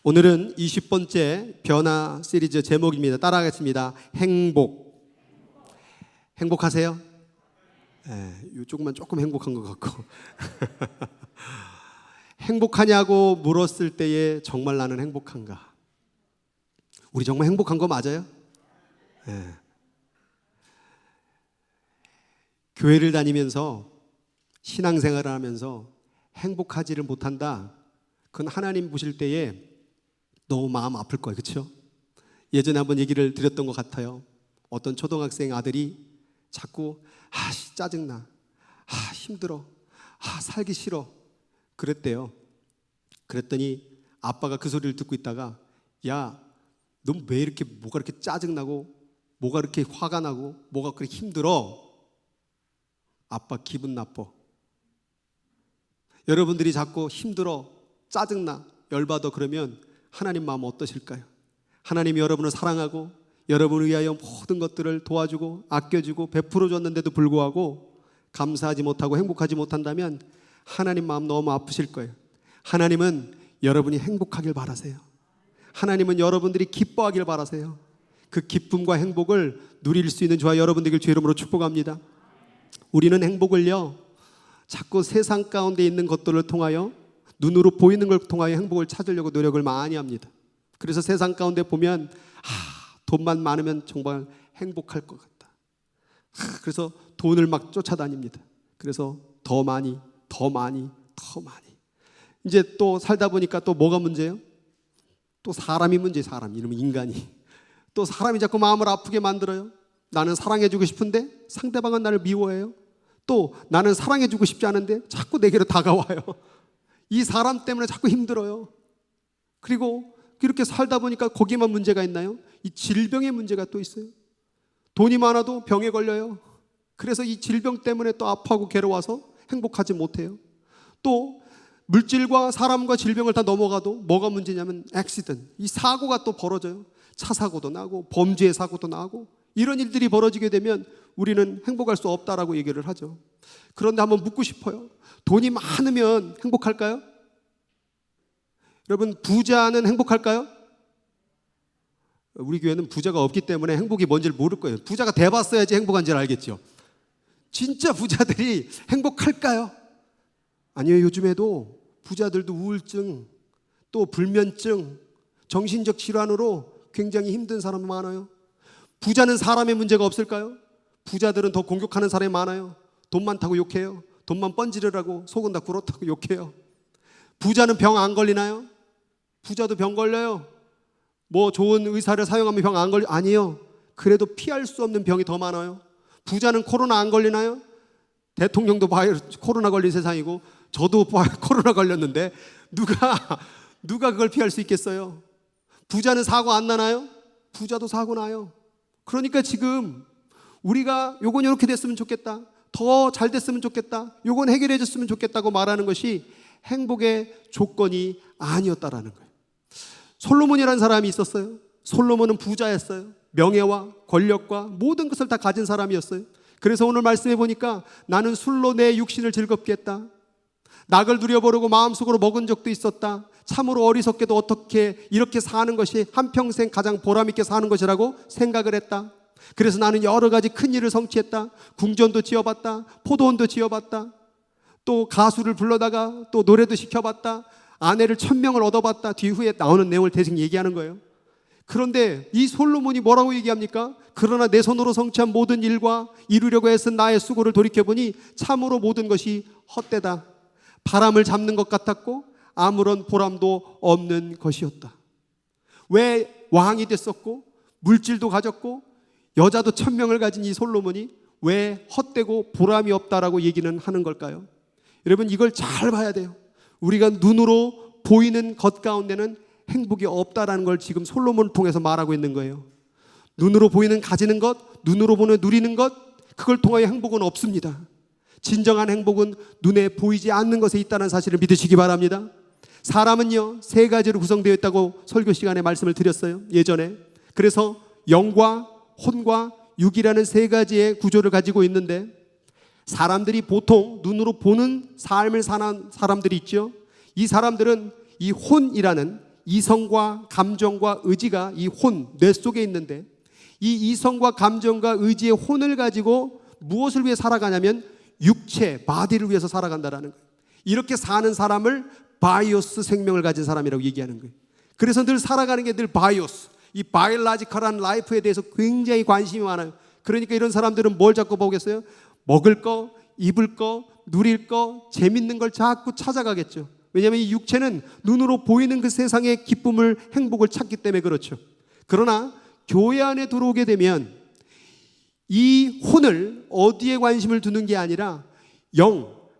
오늘은 20번째 변화 시리즈 제목입니다. 따라하겠습니다. 행복. 행복하세요? 이쪽만 조금 행복한 것 같고 행복하냐고 물었을 때에 정말 나는 행복한가? 우리 정말 행복한 거 맞아요? 교회를 다니면서 신앙생활을 하면서 행복하지를 못한다. 그건 하나님 보실 때에 너무 마음 아플 거예요. 그렇죠? 예전에 한번 얘기를 드렸던 것 같아요. 어떤 초등학생 아들이 자꾸 짜증나, 힘들어, 살기 싫어 그랬대요. 그랬더니 아빠가 그 소리를 듣고 있다가 야, 넌 왜 이렇게 뭐가 이렇게 짜증나고 뭐가 이렇게 화가 나고 뭐가 그렇게 힘들어? 아빠 기분 나빠. 여러분들이 자꾸 힘들어, 짜증나, 열받아 그러면 하나님 마음 어떠실까요? 하나님이 여러분을 사랑하고 여러분을 위하여 모든 것들을 도와주고 아껴주고 베풀어 줬는데도 불구하고 감사하지 못하고 행복하지 못한다면 하나님 마음 너무 아프실 거예요. 하나님은 여러분이 행복하길 바라세요. 하나님은 여러분들이 기뻐하길 바라세요. 그 기쁨과 행복을 누릴 수 있는 저와 여러분들에게 주의 이름으로 축복합니다. 우리는 행복을요, 자꾸 세상 가운데 있는 것들을 통하여 눈으로 보이는 걸 통하여 행복을 찾으려고 노력을 많이 합니다. 그래서 세상 가운데 보면 돈만 많으면 정말 행복할 것 같다. 그래서 돈을 막 쫓아다닙니다. 그래서 더 많이 이제 또 살다 보니까 또 뭐가 문제예요? 또 사람이 문제예요. 사람 이러면 인간이 또 사람이 자꾸 마음을 아프게 만들어요. 나는 사랑해주고 싶은데 상대방은 나를 미워해요. 또 나는 사랑해주고 싶지 않은데 자꾸 내게로 다가와요. 이 사람 때문에 자꾸 힘들어요. 그리고 이렇게 살다 보니까 거기만 문제가 있나요? 이 질병의 문제가 또 있어요. 돈이 많아도 병에 걸려요. 그래서 이 질병 때문에 또 아파하고 괴로워서 행복하지 못해요. 또 물질과 사람과 질병을 다 넘어가도 뭐가 문제냐면 액시던트, 이 사고가 또 벌어져요. 차 사고도 나고 범죄 사고도 나고 이런 일들이 벌어지게 되면 우리는 행복할 수 없다라고 얘기를 하죠. 그런데 한번 묻고 싶어요. 돈이 많으면 행복할까요? 여러분, 부자는 행복할까요? 우리 교회는 부자가 없기 때문에 행복이 뭔지를 모를 거예요. 부자가 돼봤어야지 행복한지를 알겠죠. 진짜 부자들이 행복할까요? 아니요. 요즘에도 부자들도 우울증, 또 불면증, 정신적 질환으로 굉장히 힘든 사람 많아요. 부자는 사람의 문제가 없을까요? 부자들은 더 공격하는 사람이 많아요. 돈 많다고 욕해요. 돈만 번지르라고 속은 다 굴었다고 욕해요. 부자는 병 안 걸리나요? 부자도 병 걸려요. 뭐 좋은 의사를 사용하면 병 안 걸려? 아니에요. 그래도 피할 수 없는 병이 더 많아요. 부자는 코로나 안 걸리나요? 대통령도 코로나 걸린 세상이고 저도 코로나 걸렸는데 누가 그걸 피할 수 있겠어요? 부자는 사고 안 나나요? 부자도 사고 나요. 그러니까 지금 우리가 요건 이렇게 됐으면 좋겠다, 더 잘 됐으면 좋겠다, 요건 해결해 줬으면 좋겠다고 말하는 것이 행복의 조건이 아니었다라는 거예요. 솔로몬이라는 사람이 있었어요. 솔로몬은 부자였어요. 명예와 권력과 모든 것을 다 가진 사람이었어요. 그래서 오늘 말씀해 보니까 나는 술로 내 육신을 즐겁게 했다. 낙을 누려보려고 마음속으로 먹은 적도 있었다. 참으로 어리석게도 어떻게 이렇게 사는 것이 한평생 가장 보람있게 사는 것이라고 생각을 했다. 그래서 나는 여러 가지 큰 일을 성취했다. 궁전도 지어봤다. 포도원도 지어봤다. 또 가수를 불러다가 또 노래도 시켜봤다. 아내를 1000명을 얻어봤다. 뒤후에 나오는 내용을 대충 얘기하는 거예요. 그런데 이 솔로몬이 뭐라고 얘기합니까? 그러나 내 손으로 성취한 모든 일과 이루려고 애쓴 나의 수고를 돌이켜보니 참으로 모든 것이 헛되다. 바람을 잡는 것 같았고 아무런 보람도 없는 것이었다. 왜 왕이 됐었고 물질도 가졌고 여자도 1000명을 가진 이 솔로몬이 왜 헛되고 보람이 없다라고 얘기는 하는 걸까요? 여러분, 이걸 잘 봐야 돼요. 우리가 눈으로 보이는 것 가운데는 행복이 없다라는 걸 지금 솔로몬을 통해서 말하고 있는 거예요. 눈으로 보이는 가지는 것, 눈으로 보는 누리는 것, 그걸 통하여 행복은 없습니다. 진정한 행복은 눈에 보이지 않는 것에 있다는 사실을 믿으시기 바랍니다. 사람은요, 3가지로 구성되어 있다고 설교 시간에 말씀을 드렸어요, 예전에. 그래서 영과 혼과 육이라는 3가지의 구조를 가지고 있는데, 사람들이 보통 눈으로 보는 삶을 사는 사람들이 있죠. 이 사람들은 이 혼이라는 이성과 감정과 의지가 이 뇌 속에 있는데, 이 이성과 감정과 의지의 혼을 가지고 무엇을 위해 살아가냐면 육체, 바디를 위해서 살아간다라는 거예요. 이렇게 사는 사람을 바이오스 생명을 가진 사람이라고 얘기하는 거예요. 그래서 늘 살아가는 게 늘 바이오스, 이 바이올로지컬한 라이프에 대해서 굉장히 관심이 많아요. 그러니까 이런 사람들은 뭘 자꾸 보겠어요? 먹을 거, 입을 거, 누릴 거, 재밌는 걸 자꾸 찾아가겠죠. 왜냐하면 이 육체는 눈으로 보이는 그 세상의 기쁨을, 행복을 찾기 때문에 그렇죠. 그러나 교회 안에 들어오게 되면 이 혼을 어디에 관심을 두는 게 아니라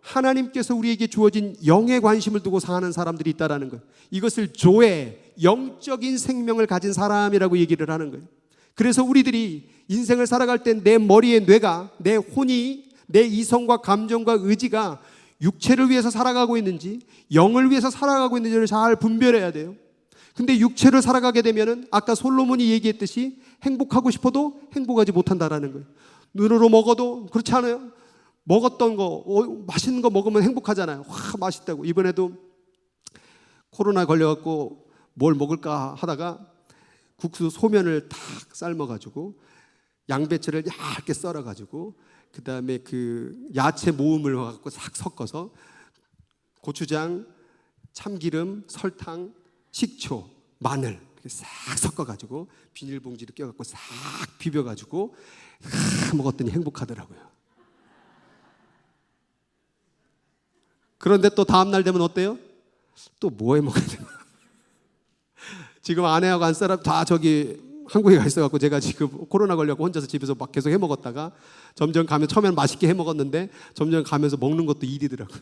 하나님께서 우리에게 주어진 영에 관심을 두고 사는 사람들이 있다는 거예요. 이것을 조회, 영적인 생명을 가진 사람이라고 얘기를 하는 거예요. 그래서 우리들이 인생을 살아갈 때 내 머리의 뇌가, 내 혼이, 내 이성과 감정과 의지가 육체를 위해서 살아가고 있는지 영을 위해서 살아가고 있는지를 잘 분별해야 돼요. 근데 육체를 살아가게 되면은 아까 솔로몬이 얘기했듯이 행복하고 싶어도 행복하지 못한다라는 거예요. 눈으로 먹어도 그렇지 않아요? 먹었던 거, 맛있는 거 먹으면 행복하잖아요. 와, 맛있다고. 이번에도 코로나 걸려갖고 뭘 먹을까 하다가 국수 소면을 탁 삶아가지고 양배추를 얇게 썰어가지고 그 다음에 그 야채 모음을 갖고 싹 섞어서 고추장, 참기름, 설탕, 식초, 마늘 이렇게 싹 섞어가지고 비닐봉지를 껴갖고 싹 비벼가지고 먹었더니 행복하더라고요. 그런데 또 다음 날 되면 어때요? 또 뭐 해 먹어야 되나? 지금 아내하고 한 사람 다 저기 한국에 가 있어갖고 제가 지금 코로나 걸려고 혼자서 집에서 막 계속 해 먹었다가 점점 가면 처음에는 맛있게 해 먹었는데 점점 가면서 먹는 것도 일이더라고요.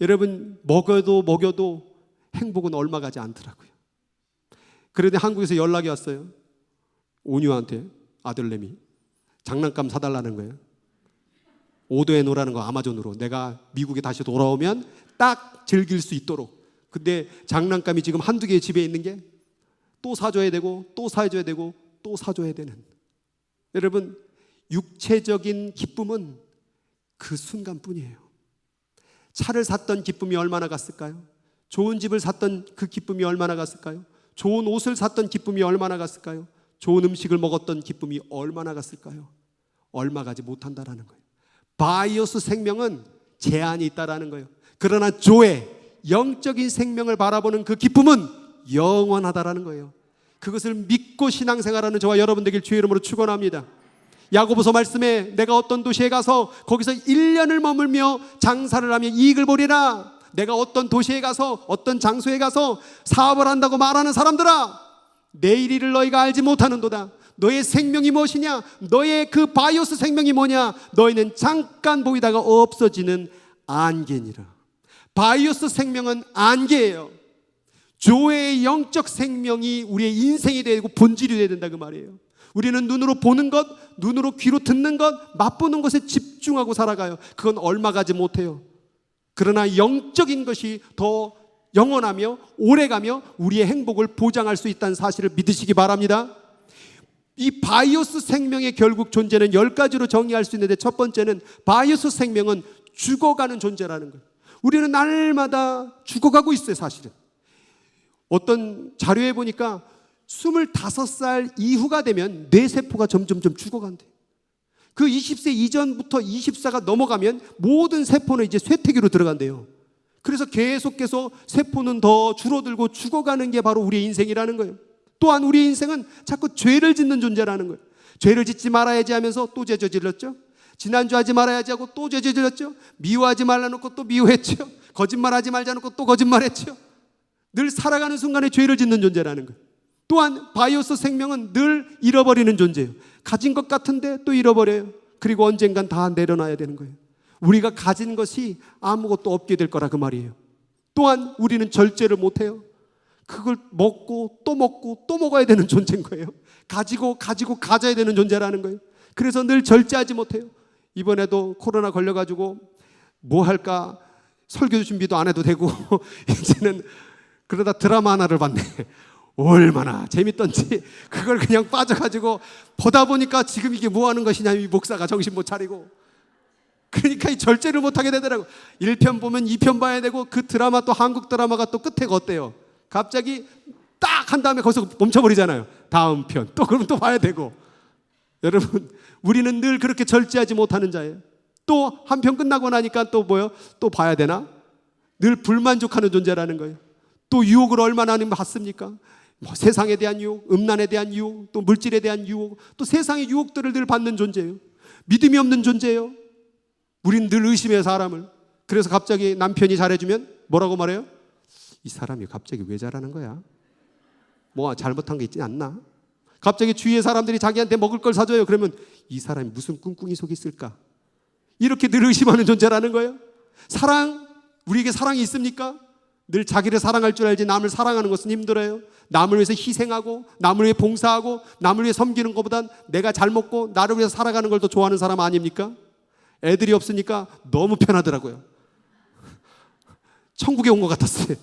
여러분 먹여도 행복은 얼마 가지 않더라고요. 그런데 한국에서 연락이 왔어요. 온유한테 아들내미 장난감 사달라는 거예요. 오도에 놓으라는 거 아마존으로. 내가 미국에 다시 돌아오면 딱 즐길 수 있도록. 근데 장난감이 지금 한두 개 집에 있는 게 또 사줘야 되고 또 사줘야 되고 또 사줘야 되는. 여러분 육체적인 기쁨은 그 순간뿐이에요. 차를 샀던 기쁨이 얼마나 갔을까요? 좋은 집을 샀던 그 기쁨이 얼마나 갔을까요? 좋은 옷을 샀던 기쁨이 얼마나 갔을까요? 좋은 음식을 먹었던 기쁨이 얼마나 갔을까요? 얼마 가지 못한다라는 거예요. 바이오스 생명은 제한이 있다라는 거예요. 그러나 조의 영적인 생명을 바라보는 그 기쁨은 영원하다라는 거예요. 그것을 믿고 신앙생활하는 저와 여러분 되길 주의 이름으로 축원합니다. 야고보서 말씀에 내가 어떤 도시에 가서 거기서 1년을 머물며 장사를 하며 이익을 보리라. 내가 어떤 도시에 가서 어떤 장소에 가서 사업을 한다고 말하는 사람들아, 내일 일을 너희가 알지 못하는도다. 너의 생명이 무엇이냐? 너의 그 바이오스 생명이 뭐냐? 너희는 잠깐 보이다가 없어지는 안개니라. 바이오스 생명은 안개예요. 조의 영적 생명이 우리의 인생이 되고 본질이 되어야 된다 그 말이에요. 우리는 눈으로 보는 것, 눈으로 귀로 듣는 것, 맛보는 것에 집중하고 살아가요. 그건 얼마 가지 못해요. 그러나 영적인 것이 더 영원하며 오래가며 우리의 행복을 보장할 수 있다는 사실을 믿으시기 바랍니다. 이 바이오스 생명의 결국 존재는 10가지로 정의할 수 있는데, 첫 번째는 바이오스 생명은 죽어가는 존재라는 거예요. 우리는 날마다 죽어가고 있어요. 사실은 어떤 자료에 보니까 25살 이후가 되면 뇌세포가 점점점 죽어간대. 그 20세 이전부터 24가 넘어가면 모든 세포는 이제 쇠퇴기로 들어간대요. 그래서 계속해서 세포는 더 줄어들고 죽어가는 게 바로 우리의 인생이라는 거예요. 또한 우리의 인생은 자꾸 죄를 짓는 존재라는 거예요. 죄를 짓지 말아야지 하면서 또 죄 저질렀죠. 지난주 하지 말아야지 하고 또 죄 저질렀죠. 미워하지 말라 놓고 또 미워했죠. 거짓말하지 말자 놓고 또 거짓말했죠. 늘 살아가는 순간에 죄를 짓는 존재라는 거예요. 또한 바이오스 생명은 늘 잃어버리는 존재예요. 가진 것 같은데 또 잃어버려요. 그리고 언젠간 다 내려놔야 되는 거예요. 우리가 가진 것이 아무것도 없게 될 거라 그 말이에요. 또한 우리는 절제를 못해요. 그걸 먹고 또 먹어야 되는 존재인 거예요. 가지고 가져야 되는 존재라는 거예요. 그래서 늘 절제하지 못해요. 이번에도 코로나 걸려가지고 뭐 할까 설교 준비도 안 해도 되고 이제는 그러다 드라마 하나를 봤네. 얼마나 재밌던지 그걸 그냥 빠져가지고 보다 보니까 지금 이게 뭐 하는 것이냐, 이 목사가 정신 못 차리고 그러니까 이 절제를 못하게 되더라고. 1편 보면 2편 봐야 되고, 그 드라마 또 한국 드라마가 또 끝에 어때요? 갑자기 딱 한 다음에 거기서 멈춰버리잖아요. 다음 편 또 그러면 또 봐야 되고. 여러분, 우리는 늘 그렇게 절제하지 못하는 자예요. 또 한 편 끝나고 나니까 또 뭐요? 또 봐야 되나? 늘 불만족하는 존재라는 거예요. 또 유혹을 얼마나 받습니까? 뭐 세상에 대한 유혹, 음란에 대한 유혹, 또 물질에 대한 유혹, 또 세상의 유혹들을 늘 받는 존재예요. 믿음이 없는 존재예요. 우린 늘 의심해요, 사람을. 그래서 갑자기 남편이 잘해주면 뭐라고 말해요? 이 사람이 갑자기 왜 잘하는 거야? 뭐 잘못한 게 있지 않나? 갑자기 주위의 사람들이 자기한테 먹을 걸 사줘요. 그러면 이 사람이 무슨 꿍꿍이 속이 있을까? 이렇게 늘 의심하는 존재라는 거예요. 사랑, 우리에게 사랑이 있습니까? 늘 자기를 사랑할 줄 알지 남을 사랑하는 것은 힘들어요. 남을 위해서 희생하고, 남을 위해 봉사하고, 남을 위해 섬기는 것보단 내가 잘 먹고 나를 위해서 살아가는 걸 더 좋아하는 사람 아닙니까? 애들이 없으니까 너무 편하더라고요. 천국에 온 것 같았어요.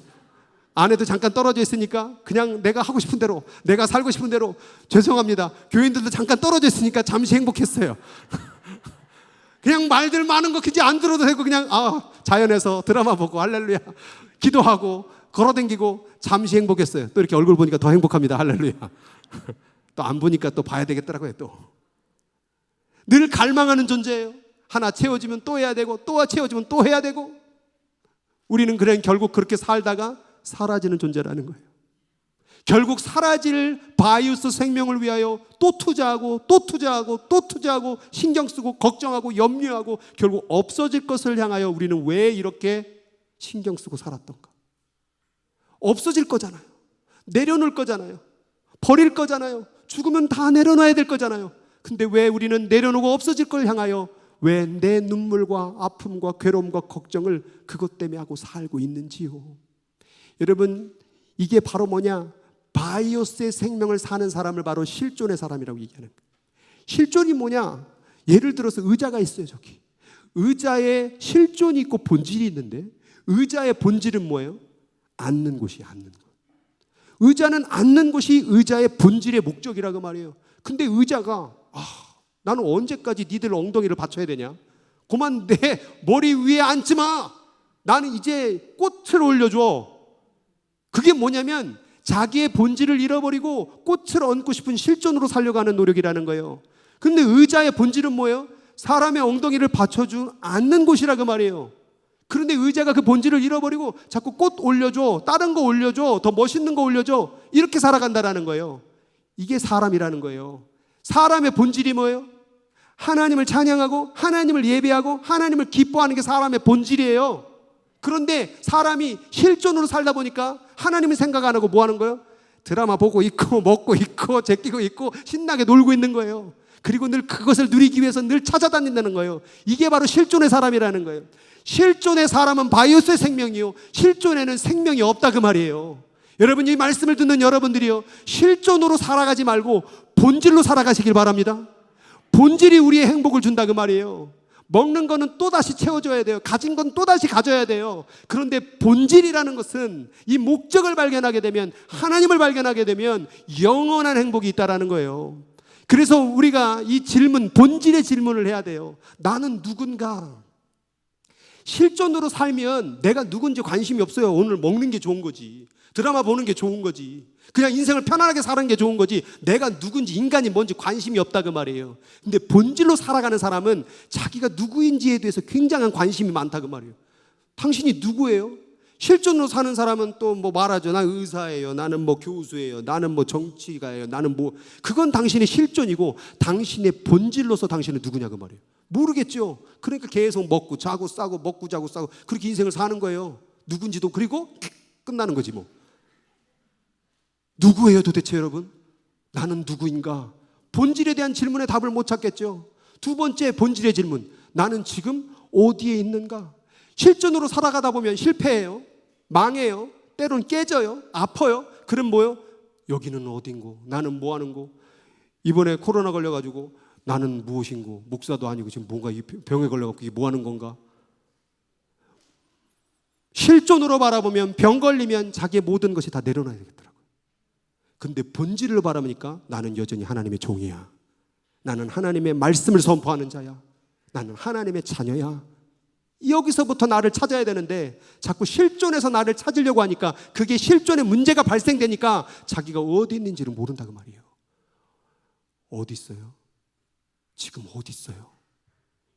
아내도 잠깐 떨어져 있으니까 그냥 내가 하고 싶은 대로, 내가 살고 싶은 대로. 죄송합니다, 교인들도 잠깐 떨어져 있으니까 잠시 행복했어요. 그냥 말들 많은 거 그지 안 들어도 되고, 그냥 자연에서 드라마 보고 할렐루야 기도하고 걸어다니고 잠시 행복했어요. 또 이렇게 얼굴 보니까 더 행복합니다. 할렐루야. 또 안 보니까 또 봐야 되겠더라고요. 또 늘 갈망하는 존재예요. 하나 채워지면 또 해야 되고, 또 채워지면 또 해야 되고. 우리는 그냥 결국 그렇게 살다가 사라지는 존재라는 거예요. 결국 사라질 바이오스 생명을 위하여 또 투자하고 또 투자하고 또 투자하고 신경 쓰고 걱정하고 염려하고 결국 없어질 것을 향하여 우리는 왜 이렇게 신경 쓰고 살았던가? 없어질 거잖아요. 내려놓을 거잖아요. 버릴 거잖아요. 죽으면 다 내려놔야 될 거잖아요. 근데 왜 우리는 내려놓고 없어질 걸 향하여 왜 내 눈물과 아픔과 괴로움과 걱정을 그것 때문에 하고 살고 있는지요? 여러분, 이게 바로 뭐냐? 바이오스의 생명을 사는 사람을 바로 실존의 사람이라고 얘기하는 거예요. 실존이 뭐냐? 예를 들어서 의자가 있어요. 저기 의자에 실존이 있고 본질이 있는데, 의자의 본질은 뭐예요? 앉는 곳이 앉는 곳. 의자는 앉는 곳이 의자의 본질의 목적이라고 말이에요. 근데 의자가 나는 언제까지 니들 엉덩이를 받쳐야 되냐? 그만 내 머리 위에 앉지 마. 나는 이제 꽃을 올려줘. 그게 뭐냐면 자기의 본질을 잃어버리고 꽃을 얹고 싶은 실존으로 살려고 하는 노력이라는 거예요. 근데 의자의 본질은 뭐예요? 사람의 엉덩이를 받쳐주는 앉는 곳이라고 말이에요. 그런데 의자가 그 본질을 잃어버리고 자꾸 꽃 올려줘, 다른 거 올려줘, 더 멋있는 거 올려줘, 이렇게 살아간다라는 거예요. 이게 사람이라는 거예요. 사람의 본질이 뭐예요? 하나님을 찬양하고 하나님을 예배하고 하나님을 기뻐하는 게 사람의 본질이에요. 그런데 사람이 실존으로 살다 보니까 하나님을 생각 안 하고 뭐 하는 거예요? 드라마 보고 있고 먹고 있고 제끼고 있고 신나게 놀고 있는 거예요. 그리고 늘 그것을 누리기 위해서 늘 찾아다닌다는 거예요. 이게 바로 실존의 사람이라는 거예요. 실존의 사람은 바이오스의 생명이요, 실존에는 생명이 없다 그 말이에요. 여러분, 이 말씀을 듣는 여러분들이요, 실존으로 살아가지 말고 본질로 살아가시길 바랍니다. 본질이 우리의 행복을 준다 그 말이에요. 먹는 거는 또다시 채워줘야 돼요. 가진 건 또다시 가져야 돼요. 그런데 본질이라는 것은 이 목적을 발견하게 되면, 하나님을 발견하게 되면 영원한 행복이 있다라는 거예요. 그래서 우리가 이 질문, 본질의 질문을 해야 돼요. 나는 누군가? 실존으로 살면 내가 누군지 관심이 없어요. 오늘 먹는 게 좋은 거지, 드라마 보는 게 좋은 거지, 그냥 인생을 편안하게 사는 게 좋은 거지, 내가 누군지, 인간이 뭔지 관심이 없다 그 말이에요. 근데 본질로 살아가는 사람은 자기가 누구인지에 대해서 굉장한 관심이 많다 그 말이에요. 당신이 누구예요? 실존으로 사는 사람은 또 뭐 말하죠. 나 의사예요, 나는 뭐 교수예요, 나는 뭐 정치가예요, 나는 뭐, 그건 당신의 실존이고 당신의 본질로서 당신은 누구냐 그 말이에요. 모르겠죠. 그러니까 계속 먹고 자고 싸고 먹고 자고 싸고 그렇게 인생을 사는 거예요. 누군지도, 그리고 끝나는 거지 뭐. 누구예요 도대체 여러분? 나는 누구인가? 본질에 대한 질문에 답을 못 찾겠죠. 두 번째, 본질의 질문. 나는 지금 어디에 있는가? 실존으로 살아가다 보면 실패해요, 망해요, 때로는 깨져요, 아파요. 그럼 뭐요? 여기는 어딘고? 나는 뭐 하는고? 이번에 코로나 걸려가지고 나는 무엇인고? 목사도 아니고 지금 뭔가 이 병에 걸려갖고 이게 뭐 하는 건가? 실존으로 바라보면, 병 걸리면 자기의 모든 것이 다 내려놔야 되겠더라고요. 근데 본질을 바라보니까 나는 여전히 하나님의 종이야. 나는 하나님의 말씀을 선포하는 자야. 나는 하나님의 자녀야. 여기서부터 나를 찾아야 되는데 자꾸 실존에서 나를 찾으려고 하니까 그게 실존에 문제가 발생되니까 자기가 어디 있는지를 모른다고 말이에요. 어디 있어요? 지금 어디 있어요?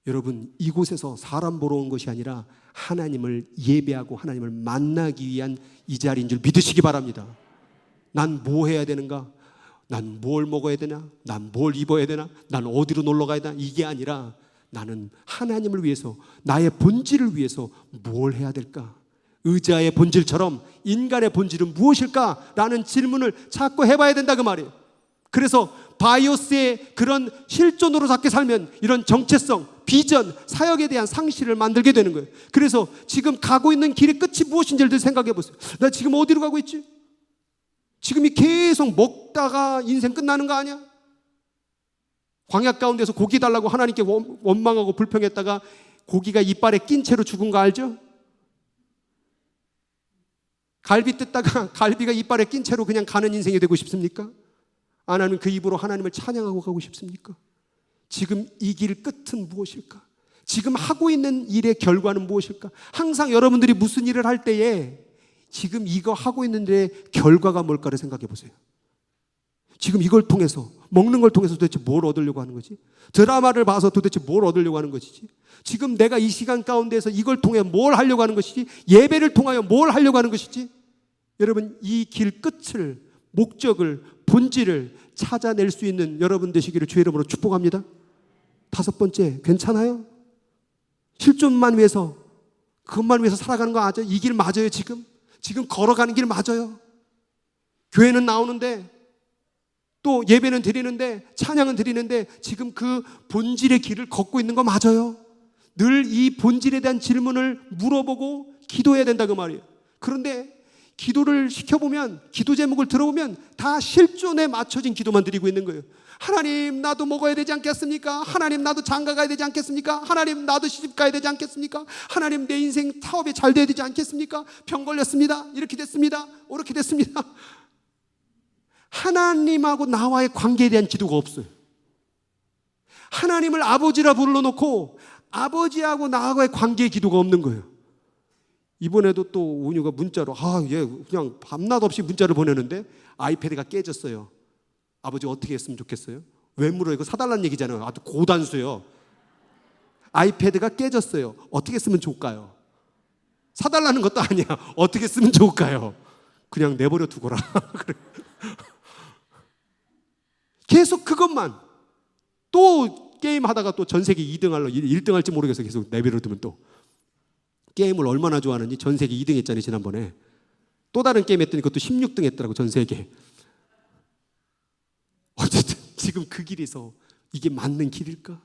여러분, 이곳에서 사람 보러 온 것이 아니라 하나님을 예배하고 하나님을 만나기 위한 이 자리인 줄 믿으시기 바랍니다. 난 뭐 해야 되는가? 난 뭘 먹어야 되나? 난 뭘 입어야 되나? 난 어디로 놀러 가야 되나? 이게 아니라 나는 하나님을 위해서, 나의 본질을 위해서 뭘 해야 될까? 의자의 본질처럼 인간의 본질은 무엇일까? 라는 질문을 자꾸 해봐야 된다 그 말이에요. 그래서 바이오스의 그런 실존으로 잡게 살면 이런 정체성, 비전, 사역에 대한 상실을 만들게 되는 거예요. 그래서 지금 가고 있는 길의 끝이 무엇인지를 생각해 보세요. 나 지금 어디로 가고 있지? 지금이 계속 먹다가 인생 끝나는 거 아니야? 광야 가운데서 고기 달라고 하나님께 원망하고 불평했다가 고기가 이빨에 낀 채로 죽은 거 알죠? 갈비 뜯다가 갈비가 이빨에 낀 채로 그냥 가는 인생이 되고 싶습니까? 아나는 그 입으로 하나님을 찬양하고 가고 싶습니까? 지금 이 길 끝은 무엇일까? 지금 하고 있는 일의 결과는 무엇일까? 항상 여러분들이 무슨 일을 할 때에 지금 이거 하고 있는데 결과가 뭘까를 생각해 보세요. 지금 이걸 통해서, 먹는 걸 통해서 도대체 뭘 얻으려고 하는 거지? 드라마를 봐서 도대체 뭘 얻으려고 하는 것이지? 지금 내가 이 시간 가운데서 이걸 통해 뭘 하려고 하는 것이지? 예배를 통하여 뭘 하려고 하는 것이지? 여러분, 이 길 끝을, 목적을, 본질을 찾아낼 수 있는 여러분 되시기를 주의 이름으로 축복합니다. 5번째, 괜찮아요? 실존만 위해서, 그것만 위해서 살아가는 거 맞아요? 이 길 맞아요 지금? 지금 걸어가는 길 맞아요? 교회는 나오는데 또 예배는 드리는데 찬양은 드리는데 지금 그 본질의 길을 걷고 있는 거 맞아요? 늘 이 본질에 대한 질문을 물어보고 기도해야 된다 그 말이에요. 그런데 기도를 시켜보면, 기도 제목을 들어보면 다 실존에 맞춰진 기도만 드리고 있는 거예요. 하나님, 나도 먹어야 되지 않겠습니까? 하나님, 나도 장가 가야 되지 않겠습니까? 하나님, 나도 시집 가야 되지 않겠습니까? 하나님, 내 인생 사업이 잘 돼야 되지 않겠습니까? 병 걸렸습니다. 이렇게 됐습니다. 이렇게 됐습니다. 하나님하고 나와의 관계에 대한 기도가 없어요. 하나님을 아버지라 불러놓고 아버지하고 나와의 관계의 기도가 없는 거예요. 이번에도 또 온유가 문자로 얘 그냥 밤낮 없이 문자를 보내는데 아이패드가 깨졌어요. 아버지 어떻게 했으면 좋겠어요? 왜 물어? 이거 사달라는 얘기잖아요. 아주 고단수예요. 아이패드가 깨졌어요. 어떻게 쓰면 좋을까요? 사달라는 것도 아니야. 어떻게 쓰면 좋을까요? 그냥 내버려 두거라. 계속 그것만. 또 게임 하다가 또 전 세계 2등 할러 1등 할지 모르겠어. 계속 내버려 두면 또 게임을 얼마나 좋아하는지. 전 세계 2등 했잖아요 지난번에. 또 다른 게임 했더니 그것도 16등 했더라고 전 세계. 어쨌든 지금 그 길에서 이게 맞는 길일까?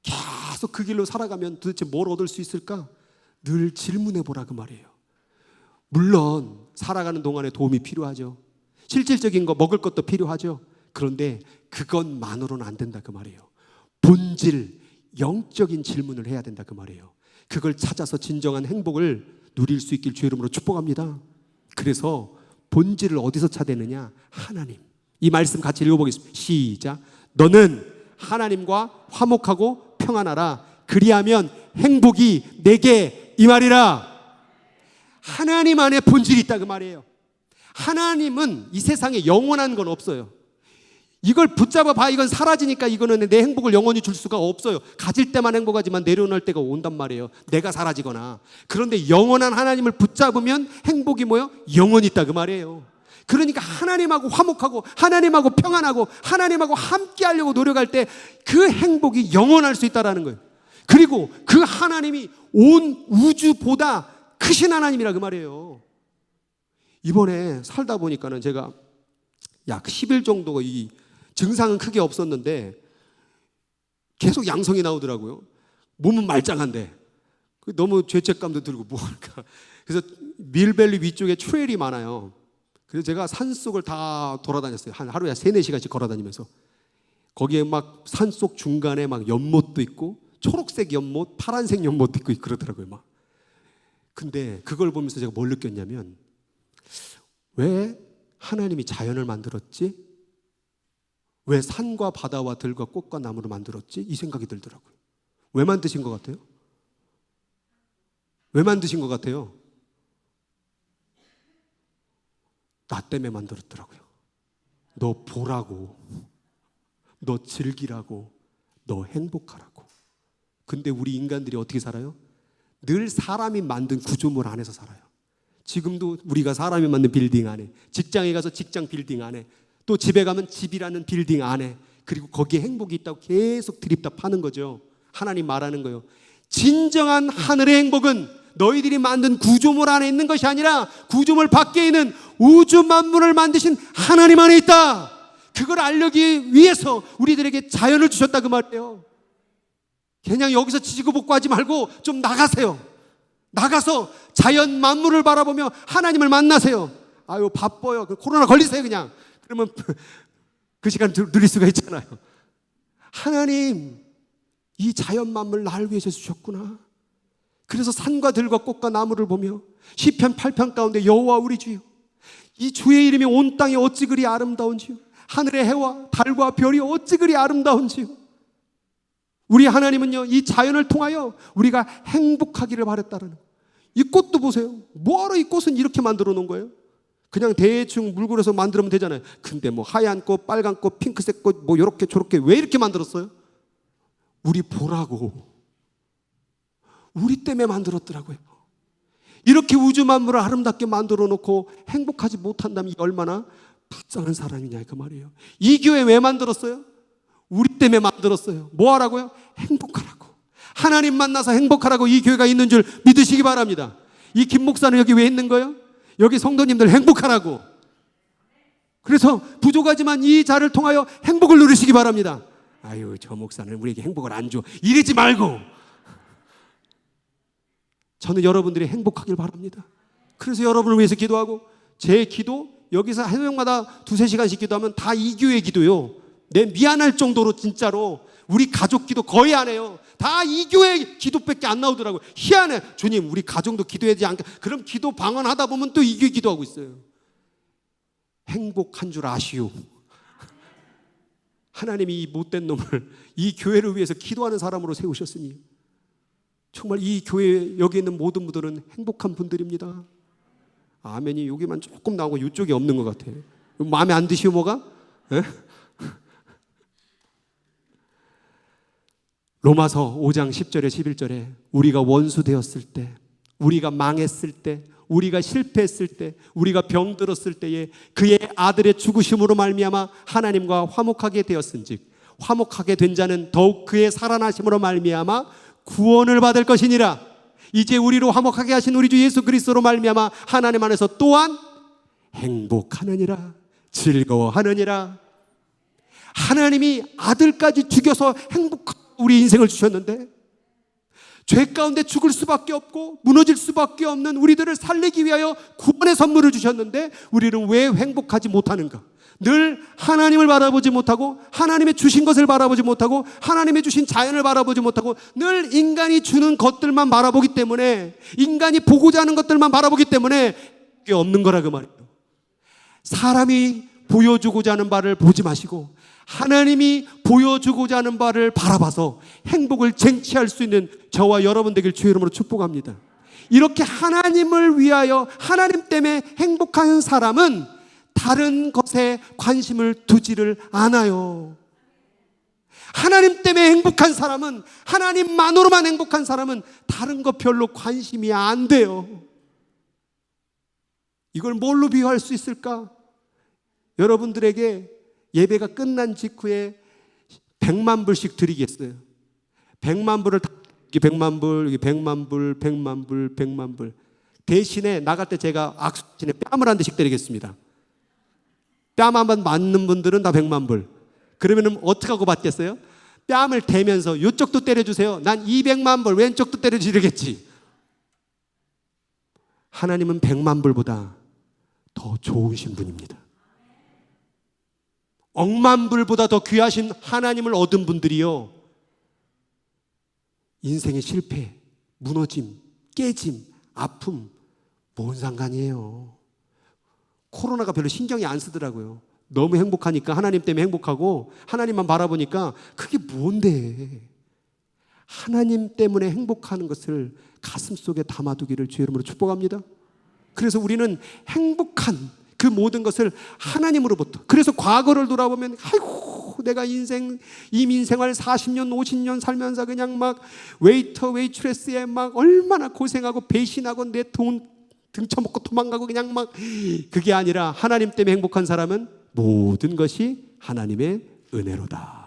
계속 그 길로 살아가면 도대체 뭘 얻을 수 있을까? 늘 질문해 보라 그 말이에요. 물론 살아가는 동안에 도움이 필요하죠. 실질적인 거 먹을 것도 필요하죠. 그런데 그것만으로는 안 된다 그 말이에요. 본질, 영적인 질문을 해야 된다 그 말이에요. 그걸 찾아서 진정한 행복을 누릴 수 있길 주의 이름으로 축복합니다. 그래서 본질을 어디서 찾아내느냐? 하나님. 이 말씀 같이 읽어보겠습니다. 시작. 너는 하나님과 화목하고 평안하라. 그리하면 행복이 내게 임하리라. 하나님 안에 본질이 있다 그 말이에요. 하나님은 이 세상에 영원한 건 없어요. 이걸 붙잡아 봐. 이건 사라지니까 이거는 내 행복을 영원히 줄 수가 없어요. 가질 때만 행복하지만 내려놓을 때가 온단 말이에요. 내가 사라지거나. 그런데 영원한 하나님을 붙잡으면 행복이 뭐예요? 영원히 있다 그 말이에요. 그러니까 하나님하고 화목하고 하나님하고 평안하고 하나님하고 함께 하려고 노력할 때 그 행복이 영원할 수 있다는 거예요. 그리고 그 하나님이 온 우주보다 크신 하나님이라 그 말이에요. 이번에 살다 보니까는 제가 약 10일 정도가 이 증상은 크게 없었는데 계속 양성이 나오더라고요. 몸은 말짱한데 너무 죄책감도 들고 뭐할까. 그래서 밀밸리 위쪽에 트레일이 많아요. 그래서 제가 산속을 다 돌아다녔어요. 한 하루에 3-4시간씩 걸어다니면서. 거기에 막 산속 중간에 막 연못도 있고 초록색 연못, 파란색 연못도 있고 그러더라고요. 막. 근데 그걸 보면서 제가 뭘 느꼈냐면 왜 하나님이 자연을 만들었지? 왜 산과 바다와 들과 꽃과 나무를 만들었지? 이 생각이 들더라고요. 왜 만드신 것 같아요? 왜 만드신 것 같아요? 나 때문에 만들었더라고요. 너 보라고, 너 즐기라고, 너 행복하라고. 근데 우리 인간들이 어떻게 살아요? 늘 사람이 만든 구조물 안에서 살아요. 지금도 우리가 사람이 만든 빌딩 안에, 직장에 가서 직장 빌딩 안에, 또 집에 가면 집이라는 빌딩 안에, 그리고 거기에 행복이 있다고 계속 드립다 파는 거죠. 하나님 말하는 거예요. 진정한 하늘의 행복은 너희들이 만든 구조물 안에 있는 것이 아니라 구조물 밖에 있는 우주 만물을 만드신 하나님 안에 있다. 그걸 알려기 위해서 우리들에게 자연을 주셨다 그 말이에요. 그냥 여기서 지지고 볶고 하지 말고 좀 나가세요. 나가서 자연 만물을 바라보며 하나님을 만나세요. 아유 바빠요. 코로나 걸리세요 그냥. 그러면 그 시간 누릴 수가 있잖아요. 하나님 이 자연 만물 나를 위해서 주셨구나. 그래서 산과 들과 꽃과 나무를 보며 시편 8편 가운데 여호와 우리 주여 이 주의 이름이 온 땅에 어찌 그리 아름다운지요. 하늘의 해와 달과 별이 어찌 그리 아름다운지요. 우리 하나님은요 이 자연을 통하여 우리가 행복하기를 바랬다는 거예요. 이 꽃도 보세요. 뭐하러 이 꽃은 이렇게 만들어 놓은 거예요? 그냥 대충 물그려서 만들면 되잖아요. 근데 뭐 하얀 꽃, 빨간 꽃, 핑크색 꽃 뭐 이렇게 저렇게 왜 이렇게 만들었어요? 우리 보라고, 우리 때문에 만들었더라고요. 이렇게 우주 만물을 아름답게 만들어 놓고 행복하지 못한다면 얼마나 불쌍한 사람이냐 그 말이에요. 이 교회 왜 만들었어요? 우리 때문에 만들었어요. 뭐 하라고요? 행복하라고. 하나님 만나서 행복하라고 이 교회가 있는 줄 믿으시기 바랍니다. 이 김 목사는 여기 왜 있는 거예요? 여기 성도님들 행복하라고. 그래서 부족하지만 이 자를 통하여 행복을 누리시기 바랍니다. 아유 저 목사는 우리에게 행복을 안 줘 이러지 말고 저는 여러분들이 행복하길 바랍니다. 그래서 여러분을 위해서 기도하고 제 기도 여기서 한 명마다 2-3시간씩 기도하면 다 이 교회 기도요. 내 미안할 정도로 진짜로 우리 가족 기도 거의 안 해요. 다 이 교회 기도밖에 안 나오더라고요. 희한해. 주님 우리 가정도 기도해야지 않을까. 그럼 기도 방언하다 보면 또 이 교회 기도하고 있어요. 행복한 줄 아시오. 하나님이 이 못된 놈을 이 교회를 위해서 기도하는 사람으로 세우셨으니 정말 이 교회 여기 있는 모든 분들은 행복한 분들입니다. 아멘이 여기만 조금 나오고 이쪽이 없는 것 같아요. 마음에 안 드시오 뭐가? 에? 로마서 5장 10절에 11절에 우리가 원수 되었을 때, 우리가 망했을 때, 우리가 실패했을 때, 우리가 병들었을 때에 그의 아들의 죽으심으로 말미암아 하나님과 화목하게 되었은즉 화목하게 된 자는 더욱 그의 살아나심으로 말미암아 구원을 받을 것이니라. 이제 우리로 화목하게 하신 우리 주 예수 그리스도로 말미암아 하나님 안에서 또한 행복하느니라, 즐거워하느니라. 하나님이 아들까지 죽여서 행복한 우리 인생을 주셨는데 죄 가운데 죽을 수밖에 없고 무너질 수밖에 없는 우리들을 살리기 위하여 구원의 선물을 주셨는데 우리는 왜 행복하지 못하는가? 늘 하나님을 바라보지 못하고 하나님의 주신 것을 바라보지 못하고 하나님의 주신 자연을 바라보지 못하고 늘 인간이 주는 것들만 바라보기 때문에 인간이 보고자 하는 것들만 바라보기 때문에 그게 없는 거라 그 말이에요. 사람이 보여주고자 하는 바를 보지 마시고 하나님이 보여주고자 하는 바를 바라봐서 행복을 쟁취할 수 있는 저와 여러분 되길 주의 이름으로 축복합니다. 이렇게 하나님을 위하여 하나님 때문에 행복한 사람은 다른 것에 관심을 두지를 않아요. 하나님 때문에 행복한 사람은, 하나님만으로만 행복한 사람은 다른 것 별로 관심이 안 돼요. 이걸 뭘로 비유할 수 있을까? 여러분들에게 예배가 끝난 직후에 100만 불씩 드리겠어요. 100만 불을 100만 불, 100만 불, 100만 불, 100만 불. 대신에 나갈 때 제가 악수진에 뺨을 한 대씩 때리겠습니다. 뺨 한 번 맞는 분들은 다 100만 불. 그러면 어떻게 하고 받겠어요? 뺨을 대면서 이쪽도 때려주세요. 난 200만 불, 왼쪽도 때려주겠지. 하나님은 100만 불보다 더 좋으신 분입니다. 억만 불보다 더 귀하신 하나님을 얻은 분들이요, 인생의 실패, 무너짐, 깨짐, 아픔 뭔 상관이에요. 코로나가 별로 신경이 안 쓰더라고요. 너무 행복하니까 하나님 때문에 행복하고 하나님만 바라보니까 그게 뭔데. 하나님 때문에 행복하는 것을 가슴속에 담아두기를 주의 이름으로 축복합니다. 그래서 우리는 행복한 그 모든 것을 하나님으로부터, 그래서 과거를 돌아보면 아이고 내가 이 민생활 40년 50년 살면서 그냥 막 웨이터 웨이트레스에 막 얼마나 고생하고 배신하고 내 돈 등쳐먹고 도망가고 그냥 막, 그게 아니라 하나님 때문에 행복한 사람은 모든 것이 하나님의 은혜로다.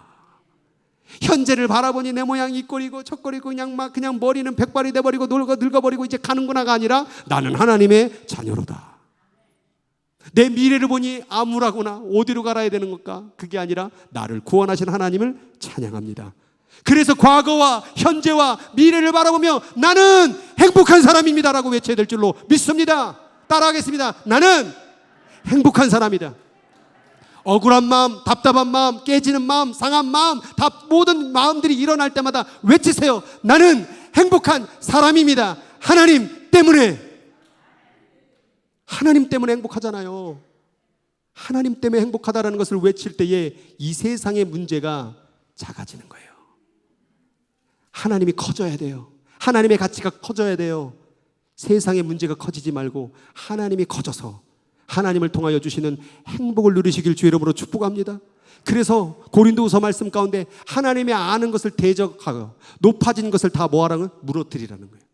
현재를 바라보니 내 모양이 이꼴이고 저꼴이고 그냥 머리는 백발이 돼버리고 늙어버리고 이제 가는구나가 아니라 나는 하나님의 자녀로다. 내 미래를 보니 암울하구나, 어디로 갈아야 되는 걸까? 그게 아니라 나를 구원하신 하나님을 찬양합니다. 그래서 과거와 현재와 미래를 바라보며 나는 행복한 사람입니다라고 외쳐야 될 줄로 믿습니다. 따라하겠습니다. 나는 행복한 사람이다. 억울한 마음, 답답한 마음, 깨지는 마음, 상한 마음, 모든 마음들이 일어날 때마다 외치세요. 나는 행복한 사람입니다. 하나님 때문에. 하나님 때문에 행복하잖아요. 하나님 때문에 행복하다라는 것을 외칠 때에 이 세상의 문제가 작아지는 거예요. 하나님이 커져야 돼요. 하나님의 가치가 커져야 돼요. 세상의 문제가 커지지 말고 하나님이 커져서 하나님을 통하여 주시는 행복을 누리시길 주의 이름으로 축복합니다. 그래서 고린도후서 말씀 가운데 하나님의 아는 것을 대적하고 높아진 것을 다 뭐하라는? 무너뜨리라는 거예요.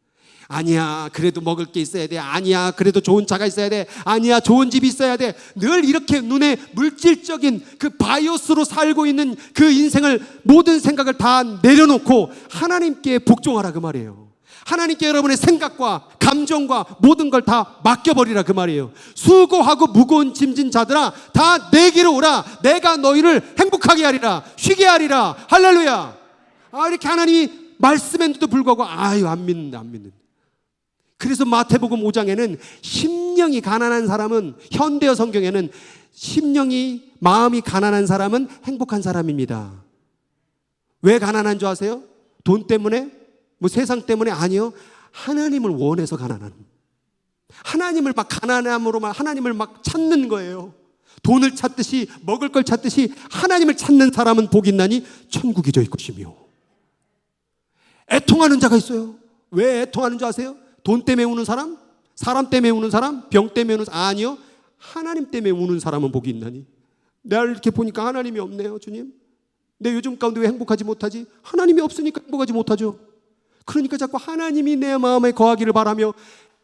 아니야, 그래도 먹을 게 있어야 돼. 아니야, 그래도 좋은 차가 있어야 돼. 아니야, 좋은 집이 있어야 돼. 늘 이렇게 눈에 물질적인 그 바이오스로 살고 있는 그 인생을, 모든 생각을 다 내려놓고 하나님께 복종하라 그 말이에요. 하나님께 여러분의 생각과 감정과 모든 걸 다 맡겨버리라 그 말이에요. 수고하고 무거운 짐진 자들아 다 내게로 오라. 내가 너희를 행복하게 하리라. 쉬게 하리라. 할렐루야. 이렇게 하나님이 말씀했는데도 불구하고 안 믿는다. 그래서 마태복음 5장에는 심령이 가난한 사람은, 현대어 성경에는 심령이, 마음이 가난한 사람은 행복한 사람입니다. 왜 가난한 줄 아세요? 돈 때문에? 뭐 세상 때문에? 아니요. 하나님을 원해서 가난한, 하나님을 막 가난함으로 막 하나님을 막 찾는 거예요. 돈을 찾듯이, 먹을 걸 찾듯이 하나님을 찾는 사람은 복이 있나니 천국이 저희 것이며. 애통하는 자가 있어요. 왜 애통하는 줄 아세요? 돈 때문에 우는 사람? 사람 때문에 우는 사람? 병 때문에 우는 사람? 아니요. 하나님 때문에 우는 사람은 복이 있나니. 내가 이렇게 보니까 하나님이 없네요. 주님, 내 요즘 가운데 왜 행복하지 못하지? 하나님이 없으니까 행복하지 못하죠. 그러니까 자꾸 하나님이 내 마음에 거하기를 바라며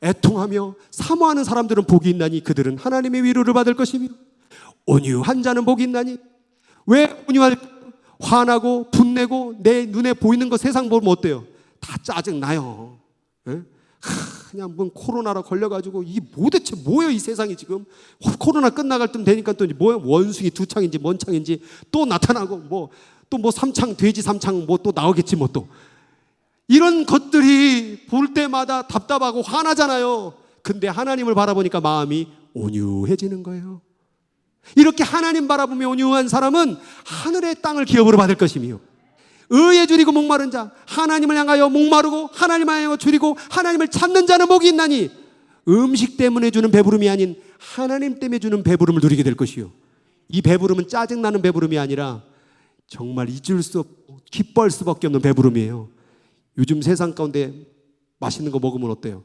애통하며 사모하는 사람들은 복이 있나니 그들은 하나님의 위로를 받을 것이며. 온유한 자는 복이 있나니. 왜 온유할까? 화나고 분내고 내 눈에 보이는 거 세상 보면 어때요? 다 짜증나요. 그냥 뭐 코로나로 걸려가지고 이게 도대체 뭐예요 이 세상이 지금. 코로나 끝나갈 쯤 되니까 또 뭐예요? 원숭이 두 창인지 뭔 창인지 또 나타나고 뭐 또 뭐 삼창 돼지 삼창 뭐 또 나오겠지 뭐 또 이런 것들이 볼 때마다 답답하고 화나잖아요. 근데 하나님을 바라보니까 마음이 온유해지는 거예요. 이렇게 하나님 바라보며 온유한 사람은 하늘의 땅을 기업으로 받을 것이며, 의에 줄이고 목마른 자, 하나님을 향하여 목마르고 하나님을 향하여 줄이고 하나님을 찾는 자는 복이 있나니 음식 때문에 주는 배부름이 아닌 하나님 때문에 주는 배부름을 누리게 될 것이요. 이 배부름은 짜증나는 배부름이 아니라 정말 잊을 수 없고 기뻐할 수밖에 없는 배부름이에요. 요즘 세상 가운데 맛있는 거 먹으면 어때요?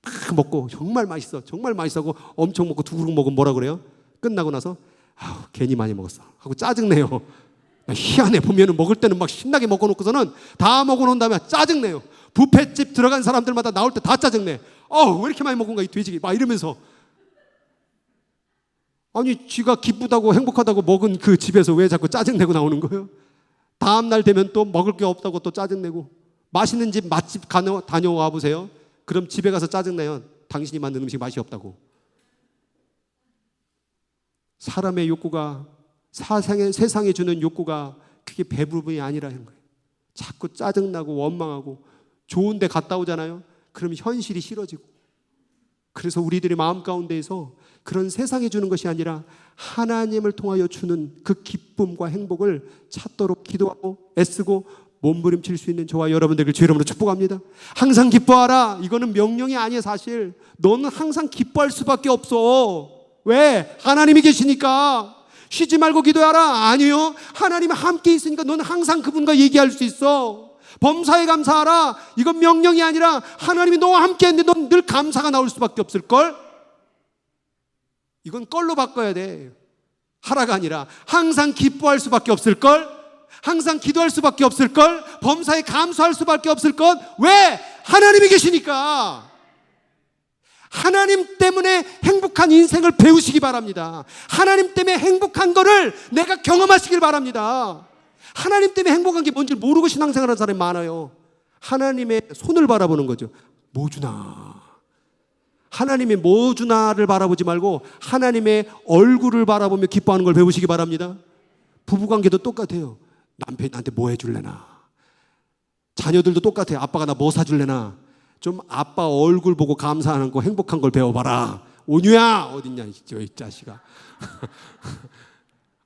막 먹고 정말 맛있어, 정말 맛있어 하고 엄청 먹고 두 그릇 먹으면 뭐라 그래요? 끝나고 나서 괜히 많이 먹었어 하고 짜증내요. 희한해. 보면은 먹을 때는 막 신나게 먹어놓고서는 다 먹어놓은 다음에 짜증내요. 뷔페집 들어간 사람들마다 나올 때 다 짜증내. 왜 이렇게 많이 먹은가 이 돼지기 막 이러면서. 아니 쥐가 기쁘다고 행복하다고 먹은 그 집에서 왜 자꾸 짜증내고 나오는 거예요? 다음날 되면 또 먹을 게 없다고 또 짜증내고. 맛있는 집 맛집 다녀와 보세요. 그럼 집에 가서 짜증내요. 당신이 만든 음식 맛이 없다고. 사람의 욕구가, 세상에 주는 욕구가 그게 배부름이 아니라는 거예요. 자꾸 짜증나고 원망하고 좋은 데 갔다 오잖아요. 그러면 현실이 싫어지고. 그래서 우리들의 마음 가운데에서 그런 세상에 주는 것이 아니라 하나님을 통하여 주는 그 기쁨과 행복을 찾도록 기도하고 애쓰고 몸부림칠 수 있는 저와 여러분들을 주의 이름으로 축복합니다. 항상 기뻐하라. 이거는 명령이 아니에요. 사실 너는 항상 기뻐할 수밖에 없어. 왜? 하나님이 계시니까. 쉬지 말고 기도하라. 아니요. 하나님이 함께 있으니까 너는 항상 그분과 얘기할 수 있어. 범사에 감사하라. 이건 명령이 아니라 하나님이 너와 함께 했는데 넌 늘 감사가 나올 수밖에 없을걸? 이건 껄로 바꿔야 돼. 하라가 아니라 항상 기뻐할 수밖에 없을걸? 항상 기도할 수밖에 없을걸? 범사에 감사할 수밖에 없을걸? 왜? 하나님이 계시니까. 하나님 때문에 행복한 인생을 배우시기 바랍니다. 하나님 때문에 행복한 거를 내가 경험하시길 바랍니다. 하나님 때문에 행복한 게 뭔지 모르고 신앙생활하는 사람이 많아요. 하나님의 손을 바라보는 거죠. 뭐 주나. 하나님의 뭐 주나를 바라보지 말고 하나님의 얼굴을 바라보며 기뻐하는 걸 배우시기 바랍니다. 부부관계도 똑같아요. 남편이 나한테 뭐 해줄래나. 자녀들도 똑같아요. 아빠가 나 뭐 사줄래나. 좀 아빠 얼굴 보고 감사하는 거 행복한 걸 배워봐라. 온유야 어딨냐 이 자식아.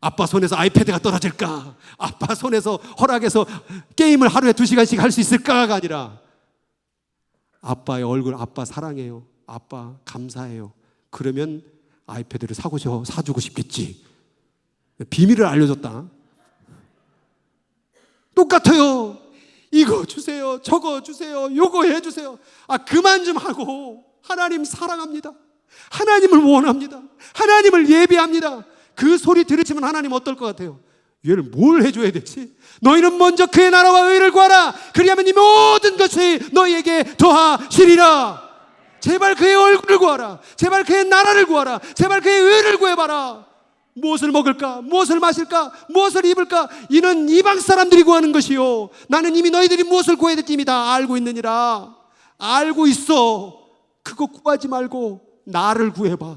아빠 손에서 아이패드가 떨어질까? 아빠 손에서 허락해서 게임을 하루에 2시간씩 할 수 있을까가 아니라 아빠의 얼굴, 아빠 사랑해요, 아빠 감사해요. 그러면 아이패드를 사주고 싶겠지. 비밀을 알려줬다. 똑같아요. 이거 주세요, 저거 주세요, 요거 해주세요. 그만 좀 하고 하나님 사랑합니다. 하나님을 원합니다. 하나님을 예배합니다. 그 소리 들으시면 하나님 어떨 것 같아요? 얘를 뭘 해줘야 되지? 너희는 먼저 그의 나라와 의를 구하라. 그리하면 이 모든 것이 너희에게 더하시리라. 제발 그의 얼굴을 구하라. 제발 그의 나라를 구하라. 제발 그의 의를 구해봐라. 무엇을 먹을까? 무엇을 마실까? 무엇을 입을까? 이는 이방 사람들이 구하는 것이요, 나는 이미 너희들이 무엇을 구해야 될지 이미 다 알고 있느니라. 알고 있어. 그거 구하지 말고 나를 구해봐.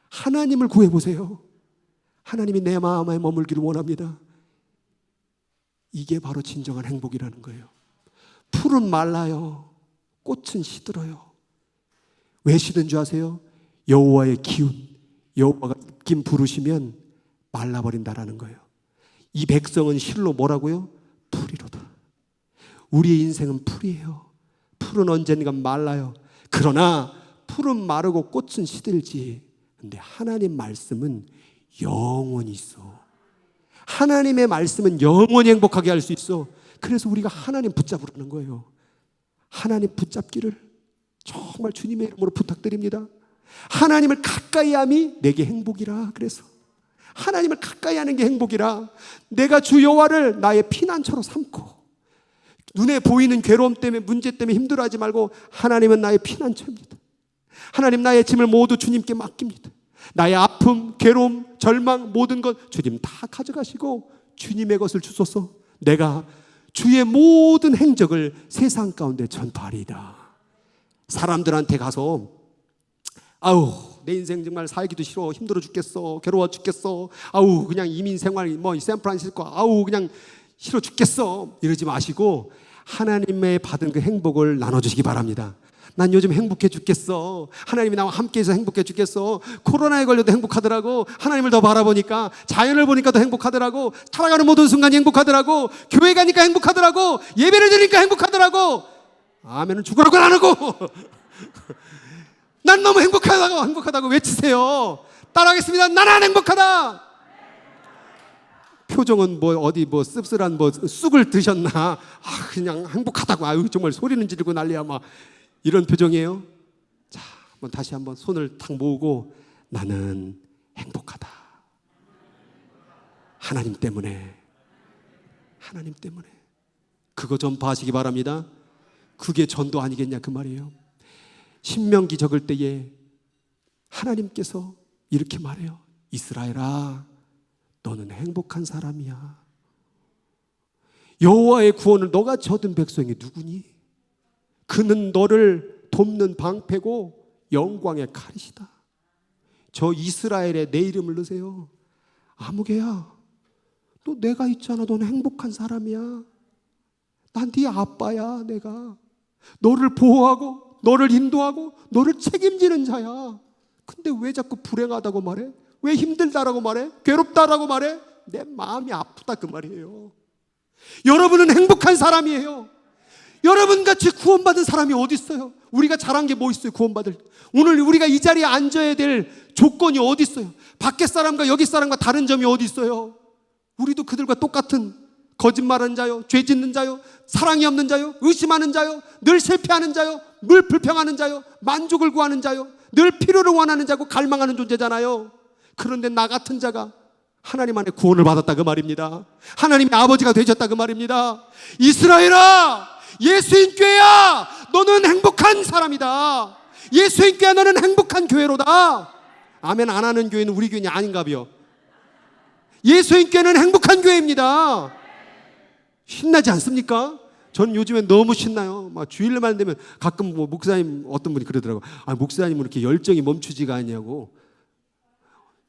하나님을 구해보세요. 하나님이 내 마음에 머물기를 원합니다. 이게 바로 진정한 행복이라는 거예요. 풀은 말라요, 꽃은 시들어요. 왜 시든 줄 아세요? 여호와의 기운, 여호와가 입김 부르시면 말라버린다라는 거예요. 이 백성은 실로 뭐라고요? 풀이로다. 우리의 인생은 풀이에요. 풀은 언젠가 말라요. 그러나 풀은 마르고 꽃은 시들지. 근데 하나님 말씀은 영원히 있어. 하나님의 말씀은 영원히 행복하게 할 수 있어. 그래서 우리가 하나님 붙잡으라는 거예요. 하나님 붙잡기를 정말 주님의 이름으로 부탁드립니다. 하나님을 가까이 함이 내게 행복이라. 그래서 하나님을 가까이 하는 게 행복이라. 내가 주 여호와를 나의 피난처로 삼고, 눈에 보이는 괴로움 때문에, 문제 때문에 힘들어하지 말고 하나님은 나의 피난처입니다. 하나님, 나의 짐을 모두 주님께 맡깁니다. 나의 아픔, 괴로움, 절망, 모든 것 주님 다 가져가시고 주님의 것을 주소서. 내가 주의 모든 행적을 세상 가운데 전파하리이다. 사람들한테 가서 아우 내 인생 정말 살기도 싫어, 힘들어 죽겠어, 괴로워 죽겠어, 아우 그냥 이민 생활 샌프란시스코 아우 그냥 싫어 죽겠어 이러지 마시고 하나님의 받은 그 행복을 나눠주시기 바랍니다. 난 요즘 행복해 죽겠어. 하나님이 나와 함께해서 행복해 죽겠어. 코로나에 걸려도 행복하더라고. 하나님을 더 바라보니까, 자연을 보니까 더 행복하더라고. 살아가는 모든 순간이 행복하더라고. 교회 가니까 행복하더라고. 예배를 드리니까 행복하더라고. 아멘은 죽으라고 안 하고 난 너무 행복하다고 외치세요. 따라하겠습니다. 나는 행복하다. 표정은 어디 씁쓸한 쑥을 드셨나? 그냥 행복하다고. 아유 정말 소리는 지르고 난리야 막 이런 표정이에요. 자, 다시 한번 손을 탁 모으고 나는 행복하다. 하나님 때문에. 하나님 때문에. 그거 전파하시기 바랍니다. 그게 전도 아니겠냐 그 말이에요. 신명기 적을 때에 하나님께서 이렇게 말해요. 이스라엘아, 너는 행복한 사람이야. 여호와의 구원을 너같이 얻은 백성이 누구니? 그는 너를 돕는 방패고 영광의 칼이시다. 저 이스라엘에 내 이름을 넣으세요. 아무개야, 너 내가 있잖아. 너는 행복한 사람이야. 난 네 아빠야. 내가 너를 보호하고 너를 인도하고 너를 책임지는 자야. 근데 왜 자꾸 불행하다고 말해? 왜 힘들다라고 말해? 괴롭다라고 말해? 내 마음이 아프다 그 말이에요. 여러분은 행복한 사람이에요. 여러분같이 구원받은 사람이 어디 있어요? 우리가 잘한 게 뭐 있어요? 구원받을 오늘 우리가 이 자리에 앉아야 될 조건이 어디 있어요? 밖에 사람과 여기 사람과 다른 점이 어디 있어요? 우리도 그들과 똑같은 거짓말하는 자요, 죄 짓는 자요, 사랑이 없는 자요, 의심하는 자요, 늘 실패하는 자요, 늘 불평하는 자요, 만족을 구하는 자요, 늘 필요를 원하는 자고 갈망하는 존재잖아요. 그런데 나 같은 자가 하나님 안에 구원을 받았다 그 말입니다. 하나님의 아버지가 되셨다 그 말입니다. 이스라엘아, 예수인 교회야, 너는 행복한 사람이다. 예수인 교회야, 너는 행복한 교회로다. 아멘 안 하는 교회는 우리 교회는 아닌가요? 예수인 교회는 행복한 교회입니다. 신나지 않습니까? 저는 요즘에 너무 신나요. 막 주일날 되면 가끔 뭐 목사님 어떤 분이 그러더라고요. 목사님은 이렇게 열정이 멈추지가 않냐고.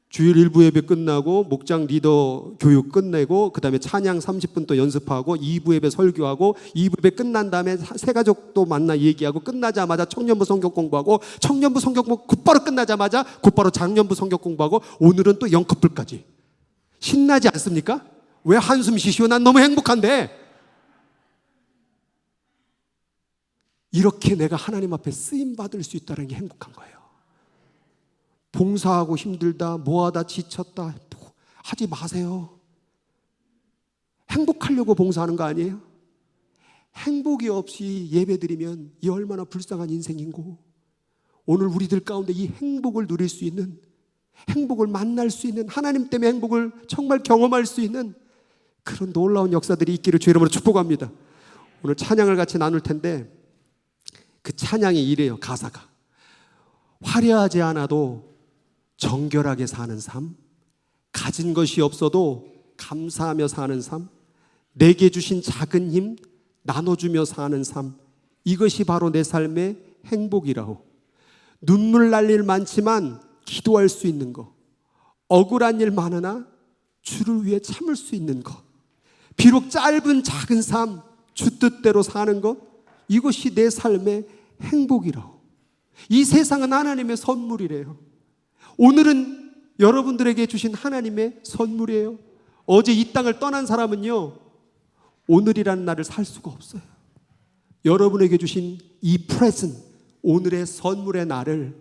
주일 1부 예배 끝나고 목장 리더 교육 끝내고 그 다음에 찬양 30분 또 연습하고 2부 예배 설교하고 2부 예배 끝난 다음에 새가족도 만나 얘기하고 끝나자마자 청년부 성경 공부하고 청년부 성경 공부 곧바로 끝나자마자 곧바로 장년부 성경 공부하고 오늘은 또 영커플까지. 신나지 않습니까? 왜 한숨 쉬시오? 난 너무 행복한데. 이렇게 내가 하나님 앞에 쓰임받을 수 있다는 게 행복한 거예요. 봉사하고 힘들다, 뭐하다 지쳤다 하지 마세요. 행복하려고 봉사하는 거 아니에요? 행복이 없이 예배드리면 이 얼마나 불쌍한 인생인고, 오늘 우리들 가운데 이 행복을 누릴 수 있는, 행복을 만날 수 있는, 하나님 때문에 행복을 정말 경험할 수 있는 그런 놀라운 역사들이 있기를 주의 이름으로 축복합니다. 오늘 찬양을 같이 나눌 텐데 그 찬양이 이래요. 가사가 화려하지 않아도 정결하게 사는 삶, 가진 것이 없어도 감사하며 사는 삶, 내게 주신 작은 힘 나눠주며 사는 삶, 이것이 바로 내 삶의 행복이라오. 눈물 날 일 많지만 기도할 수 있는 것, 억울한 일 많으나 주를 위해 참을 수 있는 것, 비록 짧은 작은 삶 주 뜻대로 사는 것, 이것이 내 삶의 행복이라오. 이 세상은 하나님의 선물이래요. 오늘은 여러분들에게 주신 하나님의 선물이에요. 어제 이 땅을 떠난 사람은요, 오늘이라는 날을 살 수가 없어요. 여러분에게 주신 이 present, 오늘의 선물의 날을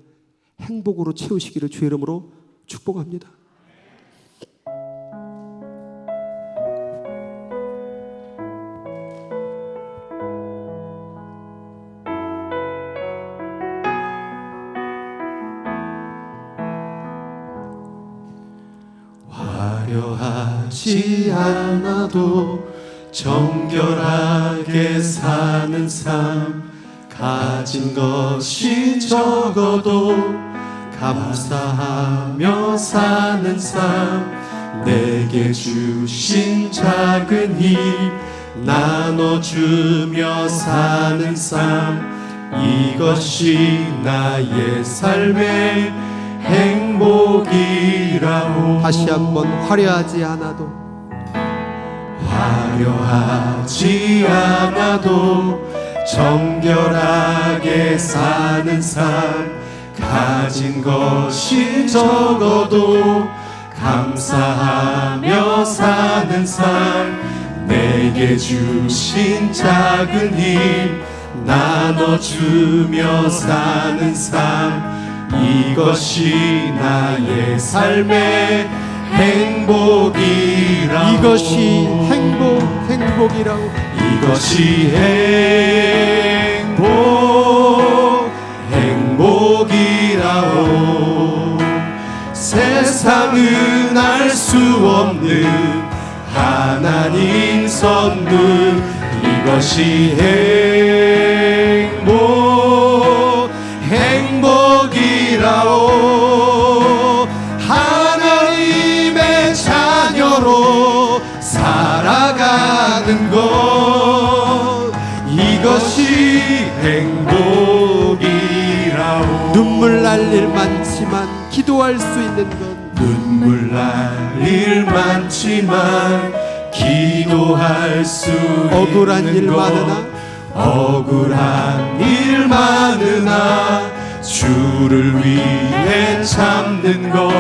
행복으로 채우시기를 주의 이름으로 축복합니다. 화려하지 않아도 정결하게 사는 삶, 가진 것이 적어도 감사하며 사는 삶, 내게 주신 작은 힘 나눠주며 사는 삶, 이것이 나의 삶의 행복이라오. 다시 한번 화려하지 않아도, 화려하지 않아도 정결하게 사는 삶, 가진 것이 적어도 감사하며 사는 삶, 내게 주신 작은 힘 나눠주며 사는 삶, 이것이 나의 삶의 행복이라오. 이것이 행복이라고. 이것이 행복이라오. 세상은 알 수 없는 하나님 선물, 이것이 행복이라오. 하나님의 자녀로 살아가는 것, 이것이 행복이라오. 눈물 날 일 많지만 기도할 수 있는 것, 눈물 날 일 많지만 기도할 수 억울한 있는 일 것, 많으나, 억울한 일 많으나 주를 위해 참는 것,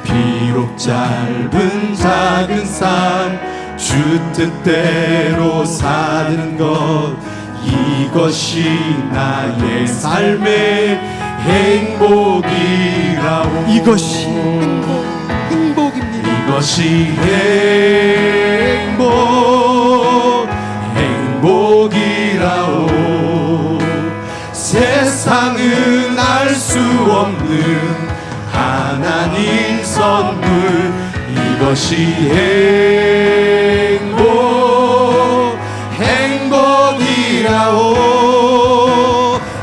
비록 짧은 작은 삶 주 뜻대로 사는 것, 이것이 나의 삶의 행복이라오. 이것이 행복입니다. 이것이 행복 하나님 선물 이것이 행복이라오.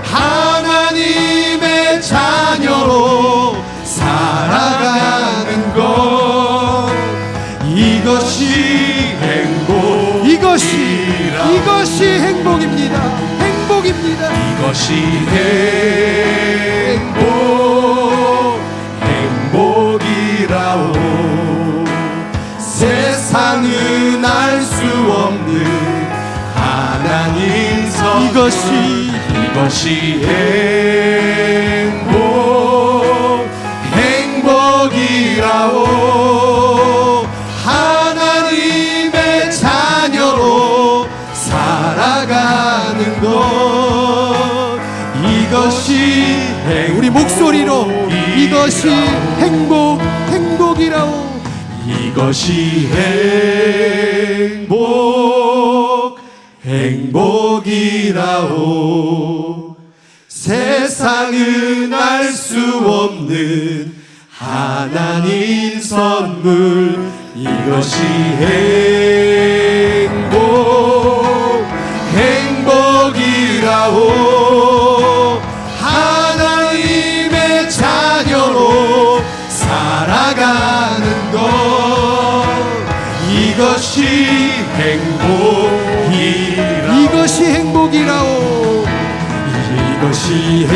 하나님의 자녀로 살아가는 것 이것이 이것이 행복입니다. 행복입니다. 이것이 행복이라오. 세상은 알 수 없는 하나님 선 이것이 행복이라오. 하나님의 자녀로 살아가는 것 이것이 우리 목소리로 이것이 행복이라오. 이것이 행복이라오. 세상은 알 수 없는 하나님 선물 이것이 행복이라오. 하나님의 자녀로 살아가는 것 이것이 행복이라오. 이것이 행복이라오. 이것이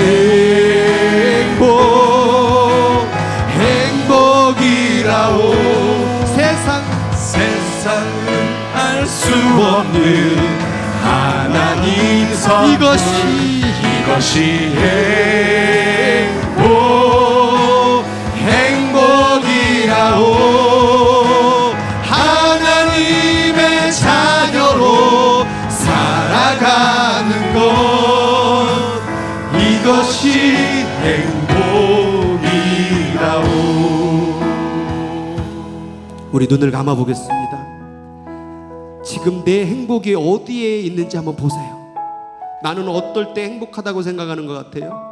행복이라오. 세상은 알 수 없는 하나님 선 이것이 행복이라오. 하나님의 자녀로 살아가는 것 이것이 행복이라오. 우리 눈을 감아 보겠습니다. 지금 내 행복이 어디에 있는지 한번 보세요. 나는 어떨 때 행복하다고 생각하는 것 같아요?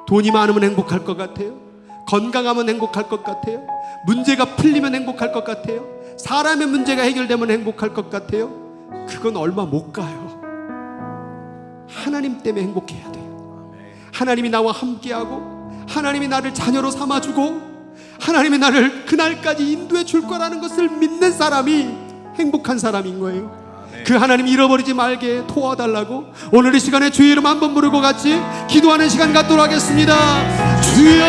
돈이 많으면 행복할 것 같아요? 건강하면 행복할 것 같아요? 문제가 풀리면 행복할 것 같아요? 사람의 문제가 해결되면 행복할 것 같아요? 그건 얼마 못 가요. 하나님 때문에 행복해야 돼요. 하나님이 나와 함께하고 하나님이 나를 자녀로 삼아주고 하나님이 나를 그날까지 인도해 줄 거라는 것을 믿는 사람이 행복한 사람인 거예요. 그 하나님 잃어버리지 말게 도와달라고 오늘 이 시간에 주의 이름 한번 부르고 같이 기도하는 시간 갖도록 하겠습니다. 주여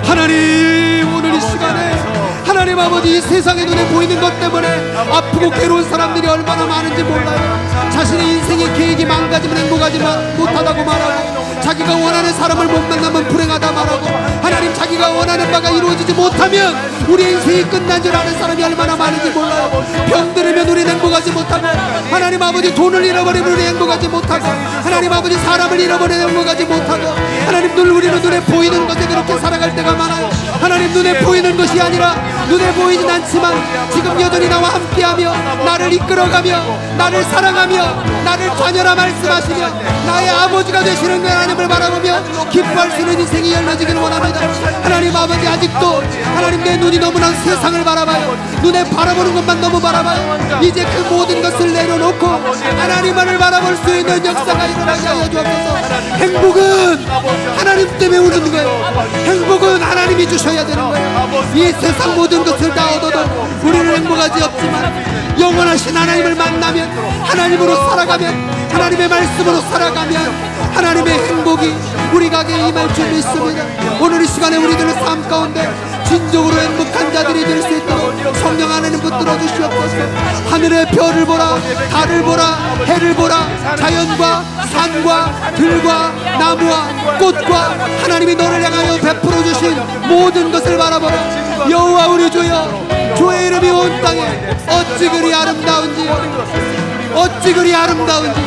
하나님, 오늘 이 시간에 하나님 아버지, 이 세상의 눈에 보이는 것 때문에 아프고 괴로운 사람들이 얼마나 많은지 몰라요. 자신의 인생의 계획이 망가지면 행복하지 못하다고 말하고, 자기가 원하는 사람을 못 만나면 불행하다 말하고, 하나님 자기가 원하는 바가 이루어지지 못하면 우리 인생이 끝난 줄 아는 사람이 얼마나 많은지 몰라요. 병들으면 우리는 행복하지 못하고, 하나님 아버지 돈을 잃어버리면 우리 행복하지 못하고, 하나님 아버지 사람을 잃어버리면 행복하지 못하고, 하나님 우리는 눈에 보이는 것에 그렇게 살아갈 때가 많아요. 하나님 눈에 보이는 것이 아니라 눈에 보이진 않지만 지금 여전히 나와 함께하며 나를 이끌어가며 나를 사랑하며 나를 자녀라 말씀하시며 나의 아버지가 되시는 그 하나님을 바라보며 기뻐할 수 있는 인생이 열려지기를 원합니다. 하나님 아버지, 아직도 하나님 내 눈이 너무나 세상을 바라봐요. 눈에 바라보는 것만 너무 바라봐요. 이제 그 모든 것을 내려놓고 하나님만을 바라볼 수 있는 역사가 일어나게 하여 주옵소서. 행복은 하나님 때문에 오는 거예요. 행복은 하나님이 주셔야 되는 거예요. 이 세상 모든 것을 다 얻어도 우리는 행복하지 없지만 영원하신 하나님을 만나면, 하나님으로 살아가면, 하나님의 말씀으로 살아가면 하나님의 행복이 우리 가게에 임할 줄 믿습니다. 오늘 이 시간에 우리들의 삶 가운데 진정으로 행복한 자들이 될 수 있도록 성령 하나님 붙들어 주시옵소서. 하늘의 별을 보라, 달을 보라, 해를 보라, 자연과 산과 들과 나무와 꽃과 하나님이 너를 향하여 베풀어 주신 모든 것을 바라보라. 여호와 우리 주여, 주의 이름이 온 땅에 어찌 그리 아름다운지, 어찌 그리 아름다운지,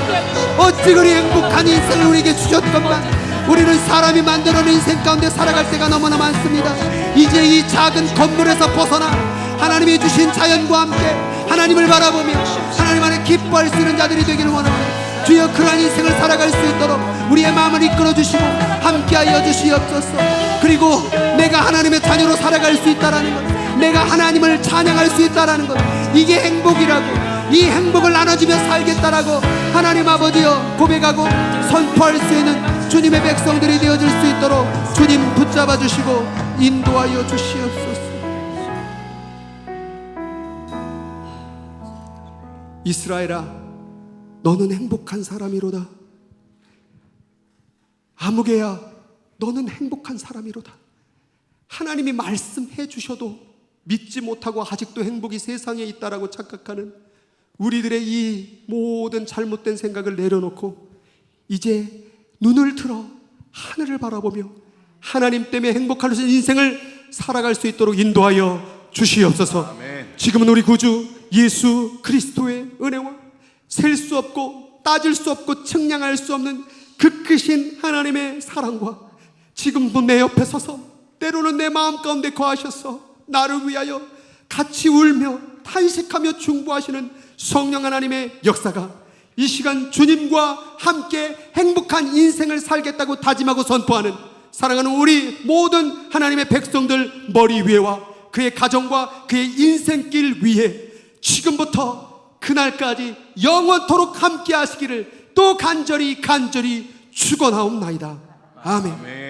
어찌 그리 행복한 인생을 우리에게 주셨건만 우리는 사람이 만들어낸 인생 가운데 살아갈 때가 너무나 많습니다. 이제 이 작은 건물에서 벗어나 하나님이 주신 자연과 함께 하나님을 바라보며 하나님 안에 기뻐할 수 있는 자들이 되기를 원합니다. 주여 그러한 인생을 살아갈 수 있도록 우리의 마음을 이끌어 주시고 함께하여 주시옵소서. 그리고 내가 하나님의 자녀로 살아갈 수 있다라는 것, 내가 하나님을 찬양할 수 있다라는 것, 이게 행복이라고, 이 행복을 나눠주며 살겠다라고 하나님 아버지여 고백하고 선포할 수 있는 주님의 백성들이 되어줄 수 있도록 주님 붙잡아 주시고 인도하여 주시옵소서. 이스라엘아, 너는 행복한 사람이로다. 아무개야, 너는 행복한 사람이로다. 하나님이 말씀해 주셔도 믿지 못하고 아직도 행복이 세상에 있다라고 착각하는 우리들의 이 모든 잘못된 생각을 내려놓고 이제 눈을 들어 하늘을 바라보며 하나님 때문에 행복할 수 있는 인생을 살아갈 수 있도록 인도하여 주시옵소서. 아멘. 지금은 우리 구주 예수 그리스도의 은혜와 셀 수 없고 따질 수 없고 측량할 수 없는 그 크신 하나님의 사랑과 지금도 내 옆에 서서 때로는 내 마음 가운데 거하셔서 나를 위하여 같이 울며 탄식하며 중보하시는 성령 하나님의 역사가 이 시간 주님과 함께 행복한 인생을 살겠다고 다짐하고 선포하는 사랑하는 우리 모든 하나님의 백성들 머리 위에와 그의 가정과 그의 인생길 위에 지금부터 그날까지 영원토록 함께 하시기를 또 간절히 축원하옵나이다. 아멘.